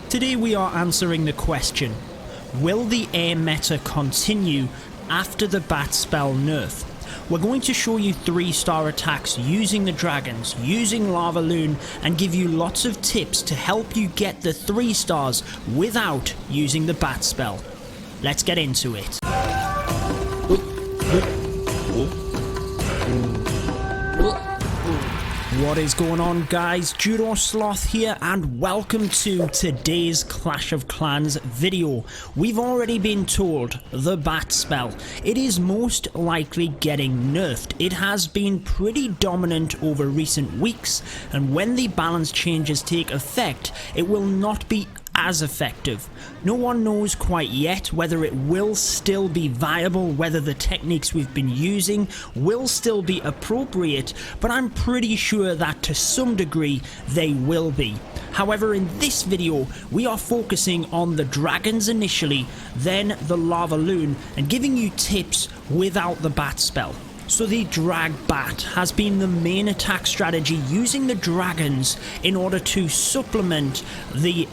Today we are answering the question, will the air meta continue after the bat spell nerf? We're going to show you 3-star attacks using the dragons, using LavaLoon, and give you lots of tips to help you get the 3 stars without using the bat spell. Let's get into it. What is going on, guys? Judo Sloth here, and welcome to today's Clash of Clans video. We've already been told the bat spell. It is most likely getting nerfed. It has been pretty dominant over recent weeks, and when the balance changes take effect, it will not be as effective. No one knows quite yet whether it will still be viable, whether the techniques we've been using will still be appropriate, but I'm pretty sure that to some degree they will be. However, in this video we are focusing on the dragons initially, then the LavaLoon, and giving you tips without the bat spell. So the DragBat has been the main attack strategy using the dragons in order to supplement the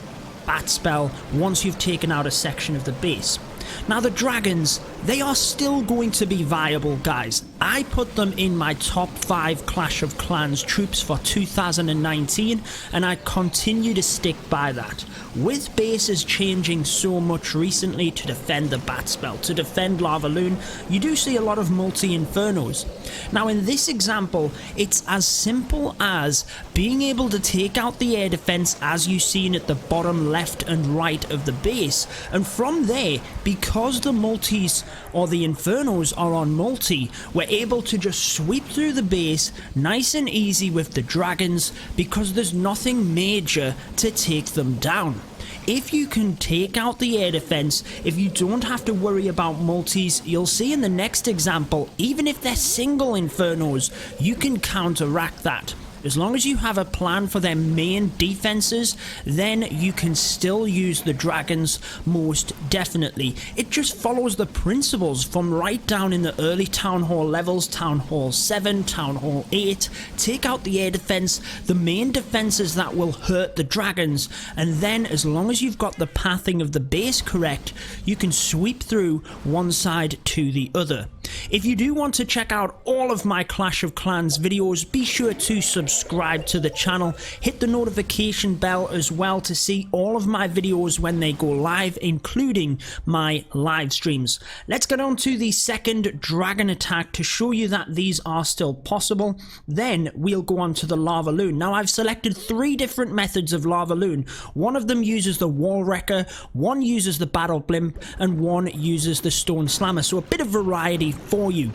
bat spell once you've taken out a section of the base. Now the dragons, they are still going to be viable, guys. I put them in my top 5 Clash of Clans troops for 2019, and I continue to stick by that. With bases changing so much recently to defend the bat spell, to defend LavaLoon, you do see a lot of multi-infernos. Now in this example, it's as simple as being able to take out the air defense as you've seen at the bottom left and right of the base, and from there, because the multis or the infernos are on multi, we're able to just sweep through the base nice and easy with the dragons because there's nothing major to take them down. If you can take out the air defense, if you don't have to worry about multis, you'll see in the next example, even if they're single infernos, you can counteract that. As long as you have a plan for their main defenses, then you can still use the dragons most definitely. It just follows the principles from right down in the early Town Hall levels, Town Hall 7, Town Hall 8. Take out the air defense, the main defenses that will hurt the dragons, and then as long as you've got the pathing of the base correct, you can sweep through one side to the other. If you do want to check out all of my Clash of Clans videos, be sure to subscribe to the channel, hit the notification bell as well to see all of my videos when they go live, including my live streams. Let's get on to the second dragon attack to show you that these are still possible. Then we'll go on to the LavaLoon. Now I've selected 3 different methods of LavaLoon. One of them uses the wall wrecker, one uses the battle blimp, and one uses the stone slammer, so a bit of variety for you.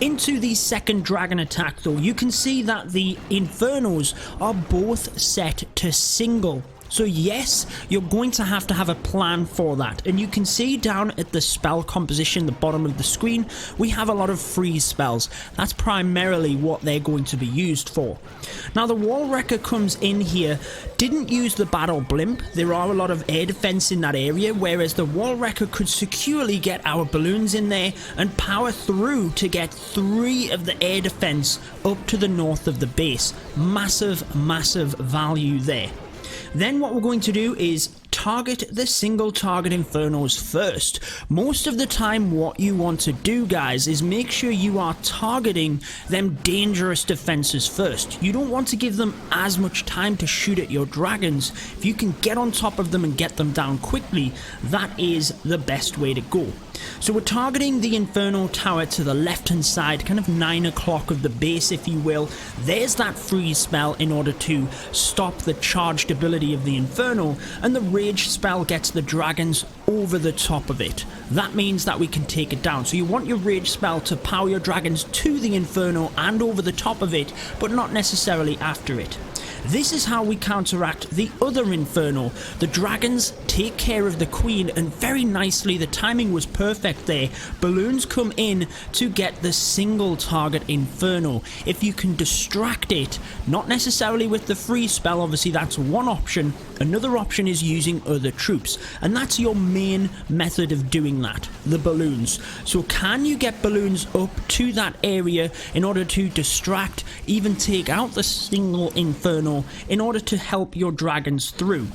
Into the second dragon attack though, you can see that the infernos are both set to single. So yes, you're going to have a plan for that, and you can see down at the spell composition, the bottom of the screen, we have a lot of freeze spells. That's primarily what they're going to be used for. Now the wall wrecker comes in here, didn't use the battle blimp. There are a lot of air defense in that area, whereas the wall wrecker could securely get our balloons in there and power through to get 3 of the air defense up to the north of the base. Massive value there. Then what we're going to do is target the single target infernos first. Most of the time what you want to do, guys, is make sure you are targeting them dangerous defenses first. You don't want to give them as much time to shoot at your dragons. If you can get on top of them and get them down quickly, that is the best way to go. So we're targeting the Inferno Tower to the left hand side, kind of 9 o'clock of the base if you will. There's that freeze spell in order to stop the charged ability of the Inferno, and the rage spell gets the dragons over the top of it. That means that we can take it down. So you want your rage spell to power your dragons to the Inferno and over the top of it, but not necessarily after it. This is how we counteract the other Inferno. The dragons take care of the queen, and very nicely, the timing was perfect there. Balloons come in to get the single target Inferno. If you can distract it, not necessarily with the freeze spell, obviously that's one option. Another option is using other troops, and that's your main method of doing that, the balloons. So can you get balloons up to that area in order to distract, even take out the single Inferno in order to help your dragons through?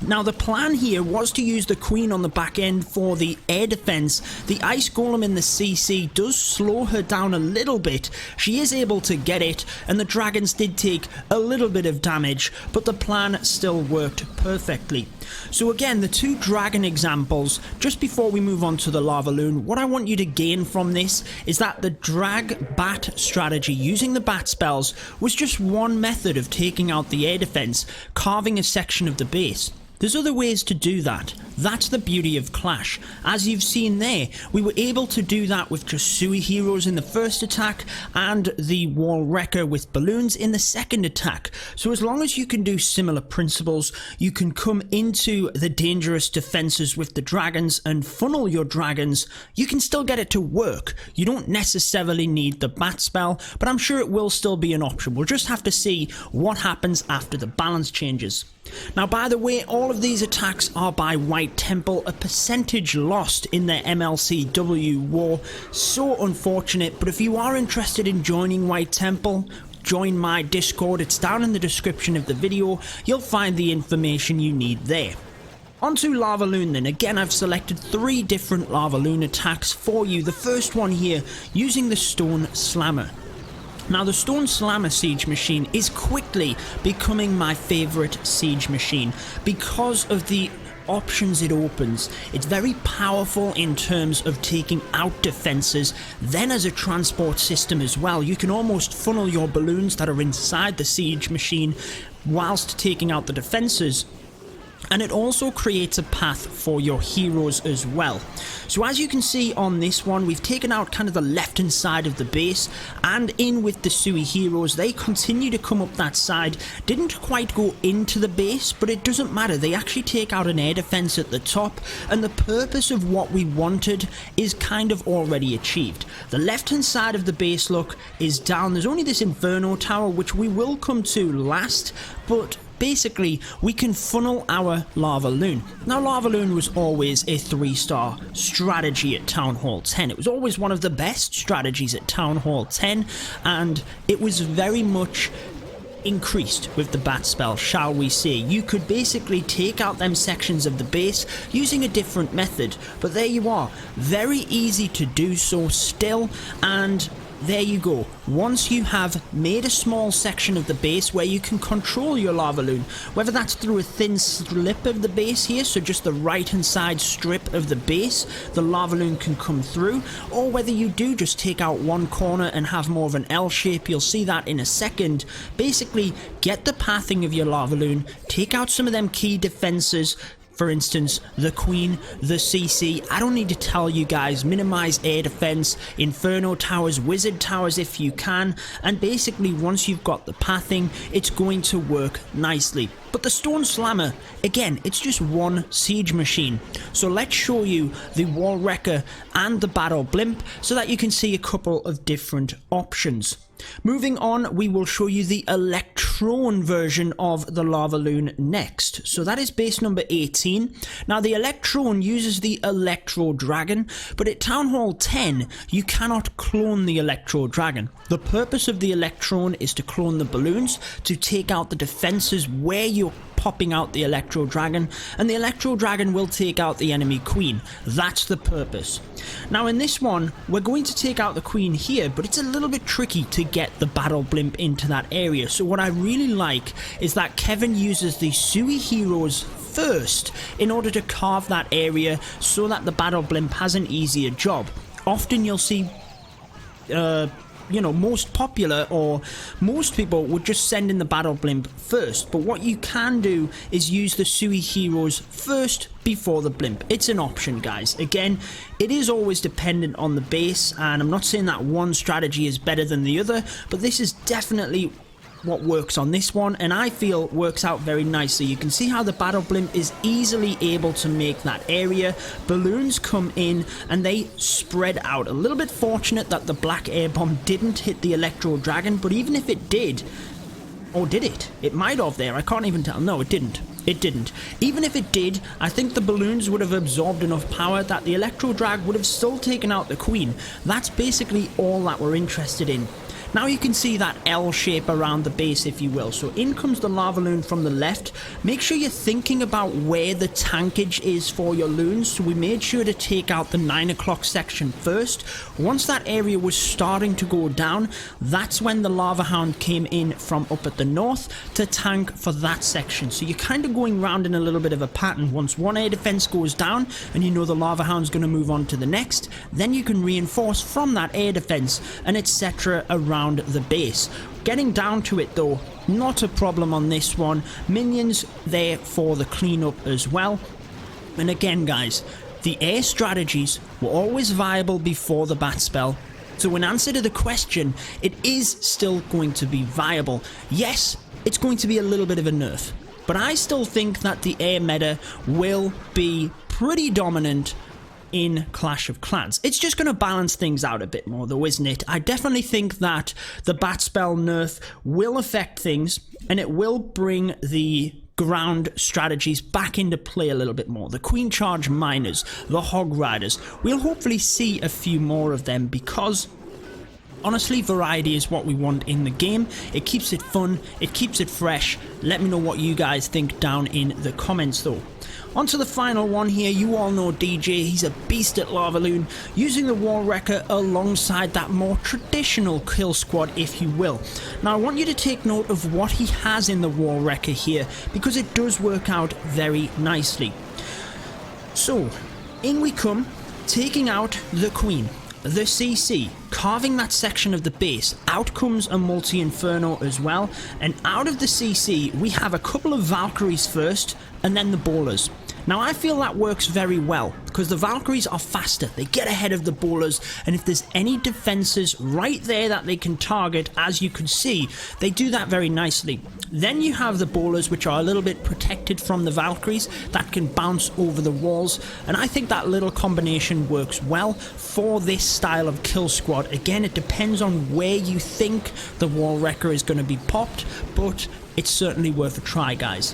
Now the plan here was to use the queen on the back end for the air defense. The ice golem in the CC does slow her down a little bit. She is able to get it, and the dragons did take a little bit of damage, but the plan still worked perfectly. So again, the two dragon examples, just before we move on to the LavaLoon, what I want you to gain from this is that the DragBat strategy using the bat spells was just one method of taking out the air defense, carving a section of the base. There's other ways to do that. That's the beauty of Clash. As you've seen there, we were able to do that with just Sui heroes in the first attack and the Wall Wrecker with balloons in the second attack. So as long as you can do similar principles, you can come into the dangerous defenses with the dragons and funnel your dragons, you can still get it to work. You don't necessarily need the bat spell, but I'm sure it will still be an option. We'll just have to see what happens after the balance changes. Now, by the way, all of these attacks are by White Temple, a percentage lost in their MLCW war. So unfortunate, but if you are interested in joining White Temple, join my Discord. It's down in the description of the video. You'll find the information you need there. Onto LavaLoon then. Again, I've selected 3 different LavaLoon attacks for you. The first one here, using the Stone Slammer. Now, the Stone Slammer siege machine is quickly becoming my favourite siege machine because of the options it opens. It's very powerful in terms of taking out defences, then as a transport system as well. You can almost funnel your balloons that are inside the siege machine whilst taking out the defences. And it also creates a path for your heroes as well. So as you can see on this one, we've taken out kind of the left hand side of the base, and in with the Sui heroes, they continue to come up that side. Didn't quite go into the base, but it doesn't matter. They actually take out an air defense at the top, and the purpose of what we wanted is kind of already achieved. The left hand side of the base, look, is down. There's only this Inferno Tower, which we will come to last, but basically, we can funnel our LavaLoon. Now, LavaLoon was always a 3-star strategy at Town Hall 10. It was always one of the best strategies at Town Hall 10, and it was very much increased with the bat spell, shall we say. You could basically take out them sections of the base using a different method, but there you are. Very easy to do so still, and there you go. Once you have made a small section of the base where you can control your LavaLoon, whether that's through a thin slip of the base here, so just the right hand side strip of the base, the LavaLoon can come through, or whether you do just take out one corner and have more of an L shape, you'll see that in a second. Basically, get the pathing of your LavaLoon, take out some of them key defenses. For instance, the Queen, the CC, I don't need to tell you guys, minimize air defense, Inferno Towers, Wizard Towers if you can, and basically once you've got the pathing, it's going to work nicely. But the Stone Slammer, again, it's just one siege machine. So let's show you the Wall Wrecker and the Battle Blimp so that you can see a couple of different options. Moving on, we will show you the Electron version of the LavaLoon next. So that is base number 18. Now the Electron uses the Electro Dragon, but at Town Hall 10, you cannot clone the Electro Dragon. The purpose of the Electron is to clone the balloons, to take out the defenses where you're popping out the Electro Dragon, and the Electro Dragon will take out the enemy Queen. That's the purpose. Now in this one, we're going to take out the Queen here, but it's a little bit tricky to get the Battle Blimp into that area. So what I really like is that Kevin uses the Sui heroes first in order to carve that area so that the Battle Blimp has an easier job. Often you'll see most popular, or most people would just send in the Battle Blimp first, but what you can do is use the Sui heroes first before the blimp. It's an option, guys. Again, it is always dependent on the base, and I'm not saying that one strategy is better than the other, but this is definitely what works on this one, and I feel works out very nicely. You can see how the Battle Blimp is easily able to make that area. Balloons come in and they spread out. A little bit fortunate that the Black Air Bomb didn't hit the Electro Dragon, but even if it did, or did it? It might have there, I can't even tell. No, it didn't. It didn't. Even if it did, I think the balloons would have absorbed enough power that the Electro Drag would have still taken out the Queen. That's basically all that we're interested in. Now you can see that L shape around the base, if you will. So in comes the LavaLoon from the left. Make sure you're thinking about where the tankage is for your loons. So we made sure to take out the 9 o'clock section first. Once that area was starting to go down, that's when the Lava Hound came in from up at the north to tank for that section. So you're kind of going round in a little bit of a pattern. Once one air defense goes down and you know the Lava Hound's going to move on to the next, then you can reinforce from that air defense and etc. around the base. Getting down to it though, not a problem on this one. Minions there for the cleanup as well. And again guys, the air strategies were always viable before the bat spell. So in answer to the question, it is still going to be viable. Yes, it's going to be a little bit of a nerf, but I still think that the air meta will be pretty dominant in Clash of Clans. It's just going to balance things out a bit more though, isn't it? I definitely think that the bat spell nerf will affect things, and it will bring the ground strategies back into play a little bit more. The Queen Charge Miners, the Hog Riders, we'll hopefully see a few more of them, because honestly, variety is what we want in the game. It keeps it fun, it keeps it fresh. Let me know what you guys think down in the comments though. On to the final one here. You all know DJ, he's a beast at LavaLoon, using the Wall Wrecker alongside that more traditional kill squad, if you will. Now I want you to take note of what he has in the Wall Wrecker here, because it does work out very nicely. So, in we come, taking out the Queen, the CC, carving that section of the base. Out comes a multi-inferno as well, and out of the CC we have a couple of Valkyries first, and then the bowlers. Now I feel that works very well, because the Valkyries are faster, they get ahead of the bowlers, and if there's any defenses right there that they can target, as you can see, they do that very nicely. Then you have the bowlers, which are a little bit protected from the Valkyries, that can bounce over the walls, and I think that little combination works well for this style of kill squad. Again, it depends on where you think the Wall Wrecker is going to be popped, but it's certainly worth a try, guys.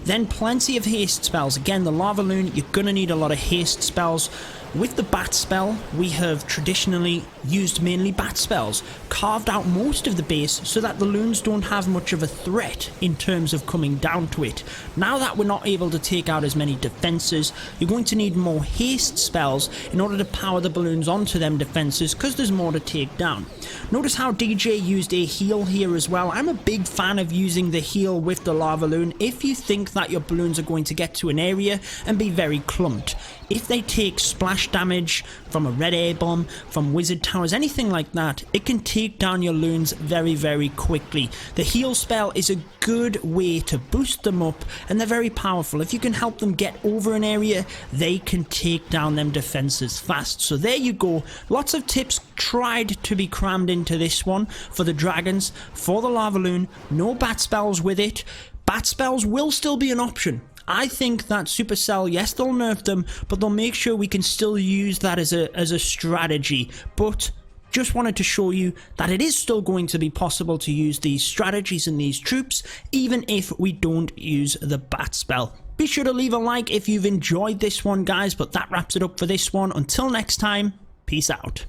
Then plenty of haste spells. Again, the LavaLoon, you're going to need a lot of haste spells. With the bat spell, we have traditionally used mainly bat spells, carved out most of the base so that the loons don't have much of a threat in terms of coming down to it. Now that we're not able to take out as many defenses, you're going to need more haste spells in order to power the balloons onto them defenses, because there's more to take down. Notice how DJ used a heal here as well. I'm a big fan of using the heal with the LavaLoon if you think that your balloons are going to get to an area and be very clumped. If they take splash damage from a red air bomb, from wizard towers, anything like that, it can take down your loons very, very quickly. The heal spell is a good way to boost them up, and they're very powerful. If you can help them get over an area, they can take down them defenses fast. So there you go. Lots of tips tried to be crammed into this one for the dragons, for the LavaLoon. No bat spells with it. Bat spells will still be an option. I think that Supercell, yes, they'll nerf them, but they'll make sure we can still use that as a strategy. But just wanted to show you that it is still going to be possible to use these strategies and these troops, even if we don't use the bat spell. Be sure to leave a like if you've enjoyed this one, guys, but that wraps it up for this one. Until next time, peace out.